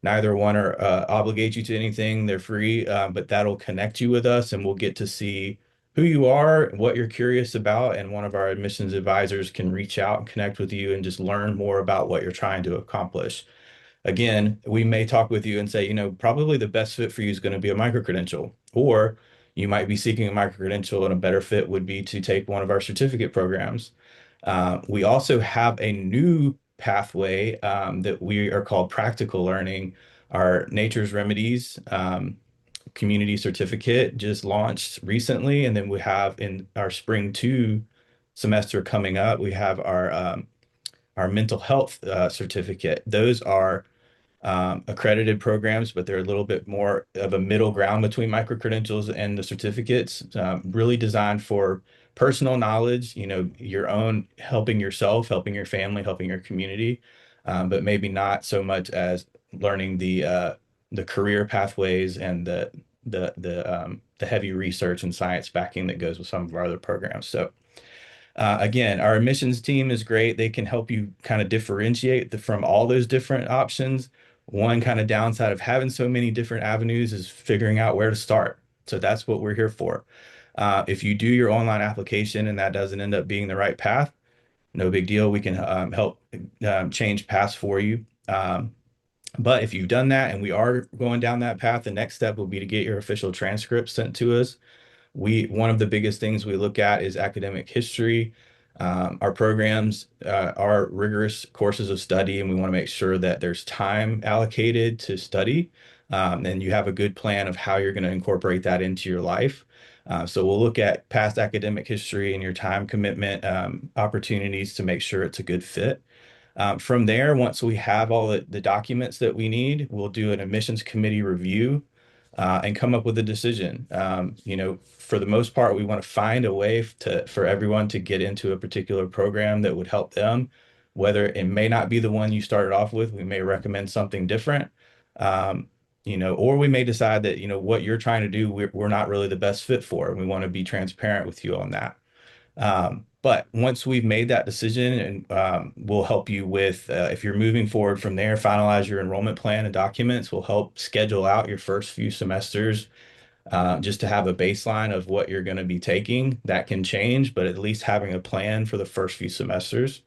Neither one are obligate you to anything. They're free, but that'll connect you with us, and we'll get to see who you are, what you're curious about, and one of our admissions advisors can reach out and connect with you and just learn more about what you're trying to accomplish. Again, we may talk with you and say, probably the best fit for you is going to be a micro-credential, or you might be seeking a micro-credential, and a better fit would be to take one of our certificate programs. We also have a new pathway that we are called practical learning. Our Nature's Remedies community certificate just launched recently, and then we have in our spring 2 semester coming up, we have our mental health certificate. Those are accredited programs, but they're a little bit more of a middle ground between micro-credentials and the certificates, really designed for personal knowledge, your own, helping yourself, helping your family, helping your community, but maybe not so much as learning the career pathways and the heavy research and science backing that goes with some of our other programs. So again, our admissions team is great. They can help you kind of differentiate from all those different options. One kind of downside of having so many different avenues is figuring out where to start. So that's what we're here for. If you do your online application and that doesn't end up being the right path, no big deal. We can help change paths for you. But if you've done that and we are going down that path, the next step will be to get your official transcript sent to us. One of the biggest things we look at is academic history. Our programs are rigorous courses of study, and we want to make sure that there's time allocated to study, and you have a good plan of how you're going to incorporate that into your life. So we'll look at past academic history and your time commitment opportunities to make sure it's a good fit. From there, once we have all the documents that we need, we'll do an admissions committee review and come up with a decision. For the most part, we want to find a way for everyone to get into a particular program that would help them. Whether it may not be the one you started off with, we may recommend something different. Or we may decide that, what you're trying to do, we're not really the best fit for, and we want to be transparent with you on that. But once we've made that decision, and we'll help you with, if you're moving forward from there, finalize your enrollment plan and documents. We'll help schedule out your first few semesters, just to have a baseline of what you're going to be taking. That can change, but at least having a plan for the first few semesters,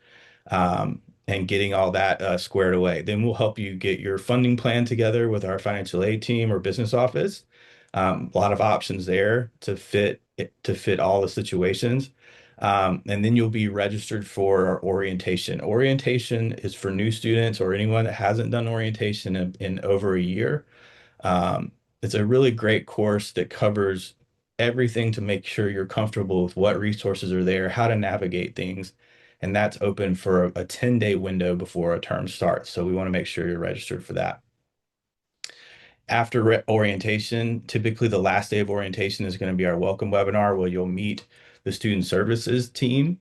and getting all that squared away. Then we'll help you get your funding plan together with our financial aid team or business office. A lot of options there to fit all the situations. And then you'll be registered for our orientation. Orientation is for new students or anyone that hasn't done orientation in over a year. It's a really great course that covers everything to make sure you're comfortable with what resources are there, how to navigate things. And that's open for a 10-day window before a term starts. So we want to make sure you're registered for that. After orientation, typically the last day of orientation is going to be our welcome webinar, where you'll meet the student services team,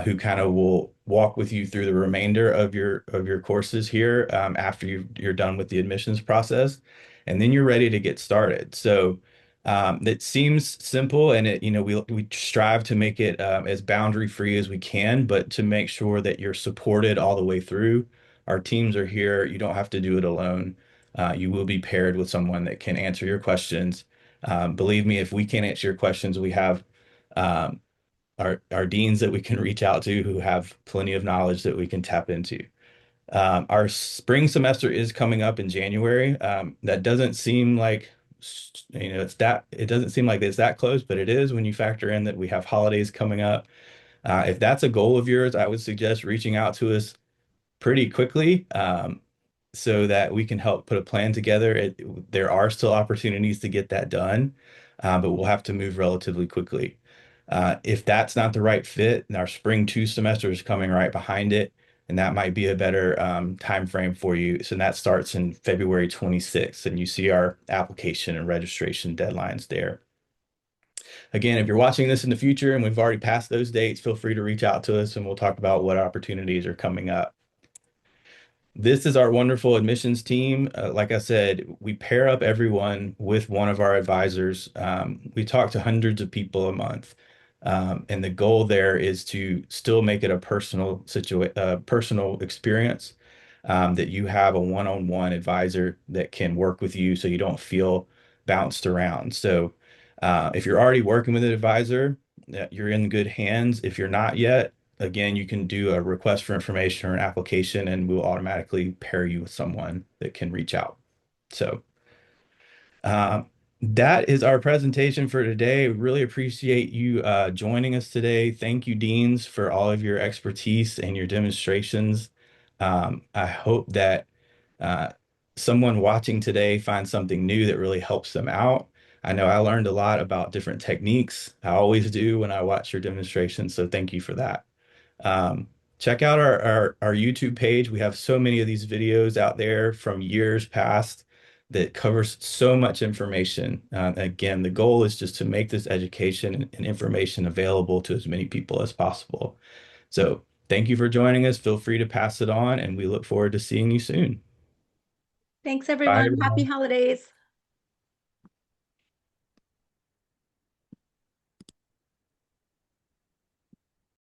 who kind of will walk with you through the remainder of your courses here, after you're done with the admissions process, and then you're ready to get started. So it seems simple, and we strive to make it as boundary free as we can, but to make sure that you're supported all the way through. Our teams are here. You don't have to do it alone. You will be paired with someone that can answer your questions. Believe me, if we can't answer your questions, we have um, our deans that we can reach out to, who have plenty of knowledge that we can tap into. Our spring semester is coming up in January. That doesn't seem like, it doesn't seem like it's that close, but it is when you factor in that we have holidays coming up. If that's a goal of yours, I would suggest reaching out to us pretty quickly, so that we can help put a plan together. There are still opportunities to get that done, but we'll have to move relatively quickly. If that's not the right fit, and our spring two semester is coming right behind it, and that might be a better time frame for you. So that starts in February 26th, and you see our application and registration deadlines there. Again, if you're watching this in the future and we've already passed those dates, feel free to reach out to us and we'll talk about what opportunities are coming up. This is our wonderful admissions team. Like I said, we pair up everyone with one of our advisors. We talk to hundreds of people a month. And the goal there is to still make it a personal experience, that you have a one-on-one advisor that can work with you so you don't feel bounced around. So if you're already working with an advisor, you're in good hands. If you're not yet, again, you can do a request for information or an application, and we'll automatically pair you with someone that can reach out. So uh, that is our presentation for today. Really appreciate you joining us today. Thank you, Deans, for all of your expertise and your demonstrations. I hope that uh, someone watching today finds something new that really helps them out. I know I learned a lot about different techniques. I always do when I watch your demonstrations, so thank you for that. Um, Check out our YouTube page. We have so many of these videos out there from years past that covers so much information. Again, the goal is just to make this education and information available to as many people as possible. So thank you for joining us. Feel free to pass it on, and we look forward to seeing you soon. Thanks, Bye, everyone. Happy everyone. holidays.